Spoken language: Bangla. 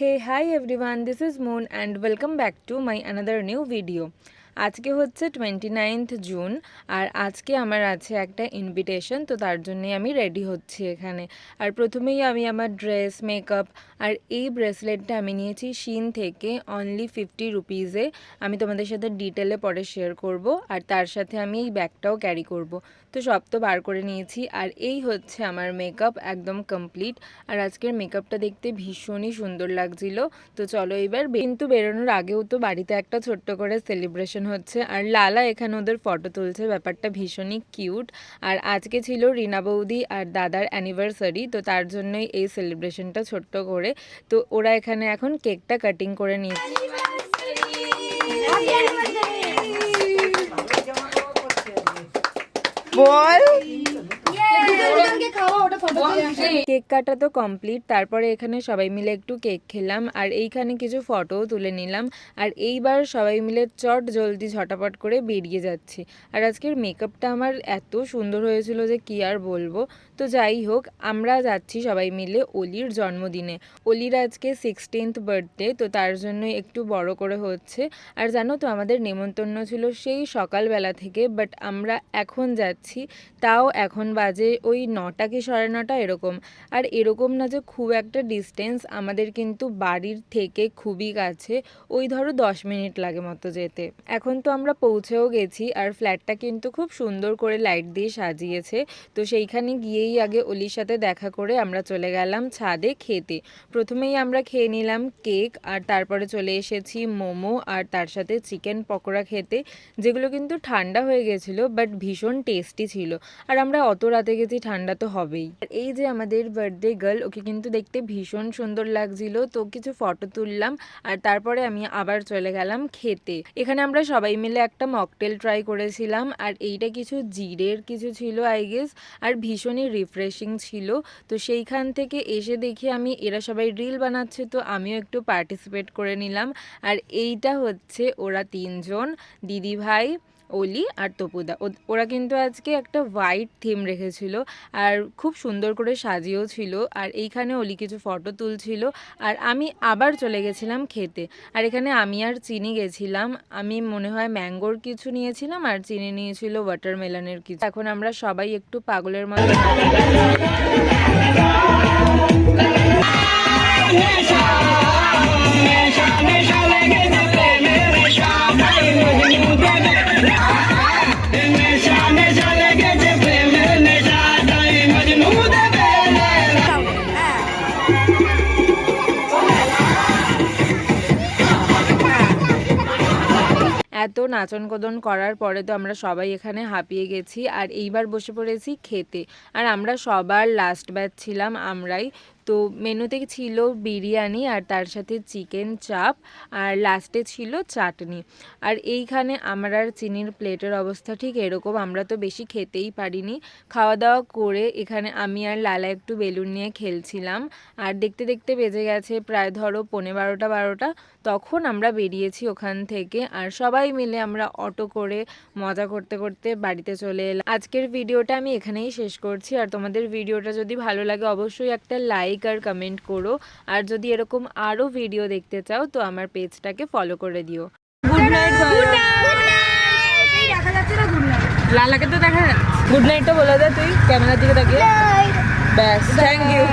Hey, hi everyone, this is Moon and welcome back to my another new video. আজকে হচ্ছে 29th জুন আর আজকে আমার আছে একটা ইনভিটেশন, তো তার জন্যই আমি রেডি হচ্ছি এখানে। আর প্রথমেই আমি আমার ড্রেস মেকআপ আর এই ব্রেসলেটটা আমি নিয়েছি শিন থেকে অনলি 50 রুপিজে। আমি তোমাদের সাথে ডিটেলে পরে শেয়ার করব। আর তার সাথে আমি এই ব্যাগটাও ক্যারি করব। তো সব তো বার করে নিয়েছি আর এই হচ্ছে আমার মেকআপ একদম কমপ্লিট। আর আজকের মেকআপটা দেখতে ভীষণই সুন্দর লাগছিল। তো চলো এবার কিন্তু বেরোনোর আগেও তো বাড়িতে একটা ছোট্ট করে সেলিব্রেশন হচ্ছে আর লালা এখানে ওদের ফটো তুলছে, ব্যাপারটা ভীষণই কিউট। আর আজকে ছিল রিনা বৌদি আর দাদার অ্যানিভার্সারি, তো তার জন্যই এই সেলিব্রেশনটা ছোট্ট করে। তো ওরা এখানে এখন কেকটা কাটিং করে নিচ্ছে। বল কেক কাটা তো কমপ্লিট, তারপরে এখানে সবাই মিলে একটু কেক খেলাম আর এইখানে কিছু ফটোও তুলে নিলাম। আর এইবার সবাই মিলে চট জলদি ঝটাপট করে বেরিয়ে যাচ্ছি। আর আজকের মেকআপটা আমার এত সুন্দর হয়েছিল যে কি আর বলবো। তো যাই হোক, আমরা যাচ্ছি সবাই মিলে অলির জন্মদিনে। অলির আজকে 16th বার্থডে, তো তার জন্য একটু বড় করে হচ্ছে। আর জানো তো আমাদের নেমন্তন্ন ছিল সেই সকালবেলা থেকে, বাট আমরা এখন যাচ্ছি, তাও এখন বাজে ওই 9টা কি 9:30 এরকম। আর এরকম না যে খুব একটা ডিস্টেন্স, আমাদের কিন্তু বাড়ির থেকে খুবই কাছে, ওই ধরো 10 মিনিট লাগে মতো যেতে। এখন তো আমরা পৌঁছেও গেছি আর ফ্ল্যাটটা কিন্তু খুব সুন্দর করে লাইট দিয়ে সাজিয়েছে। তো সেইখানে গিয়েই আগে অলির সাথে দেখা করে আমরা চলে গেলাম ছাদে খেতে। প্রথমেই আমরা খেয়ে নিলাম কেক আর তারপরে চলে এসেছি মোমো আর তার সাথে চিকেন পকোড়া খেতে, যেগুলো কিন্তু ঠান্ডা হয়ে গেছিলো বাট ভীষণ টেস্টি ছিল। আর আমরা অত রাতে গেছি, ঠান্ডা তো হবেই। আর এই যে আমাদের বার্থডে গার্ল, ওকে কিন্তু দেখতে ভীষণ সুন্দর লাগছিল, তো কিছু ফটো তুললাম আর তারপরে আমি আবার চলে গেলাম খেতে। এখানে আমরা সবাই মিলে একটা মকটেল ট্রাই করেছিলাম আর এইটা কিছু জিরের কিছু ছিল আই গেস, আর ভীষণই রিফ্রেশিং ছিল। তো সেইখান থেকে এসে দেখি আমি এরা সবাই রিল বানাচ্ছে, তো আমিও একটু পার্টিসিপেট করে নিলাম। আর এইটা হচ্ছে ওরা তিনজন, দিদি ভাই, অলি আর তপুদা। ওরা কিন্তু আজকে একটা হোয়াইট থিম রেখেছিল আর খুব সুন্দর করে সাজিয়েও ছিল। আর এইখানে অলি কিছু ফটো তুলছিল আর আমি আবার চলে গেছিলাম খেতে। আর এখানে আমি আর চিনি গেছিলাম, আমি মনে হয় ম্যাঙ্গোর কিছু নিয়েছিলাম আর চিনি নিয়েছিল ওয়াটারমেলনের কিছু। এখন আমরা সবাই একটু পাগলের মতো এত নাচন কোদন করার পরে তো আমরা সবাই এখানে হাঁপিয়ে গেছি আর এইবার বসে পড়েছি খেতে। আর আমরা সবার লাস্ট ব্যাচ ছিলাম আমরাই। তো মেনুতে ছিল বিরিয়ানি আর তার সাথে চিকেন চাপ আর লাস্টে ছিল চাটনি। আর এইখানে আমার আর চিনির প্লেটের অবস্থা ঠিক এরকম, আমরা তো বেশি খেতেই পারিনি। খাওয়া দাওয়া করে এখানে আমি আর লালা একটু বেলুন নিয়ে খেলছিলাম আর দেখতে দেখতে বেজে গেছে প্রায় ধরো 11:30-12টা। তখন আমরা বেরিয়েছি ওখান থেকে আর সবাই মিলে আমরা অটো করে মজা করতে করতে বাড়িতে চলে এলাম। আজকের ভিডিওটা আমি এখানেই শেষ করছি। আর তোমাদের ভিডিওটা যদি ভালো লাগে অবশ্যই একটা লাইক আর কমেন্ট করো। আর যদি এরকম আরও ভিডিও দেখতে চাও তো আমার পেজটাকে ফলো করে দিও। Good night. দেখা যাচ্ছে না গুড নাইট, লালাকে তো দেখা যাচ্ছে। গুড নাইটটা বলে দে তুই ক্যামেরার দিকে তাকিয়ে। ব্যাস, থ্যাংক ইউ।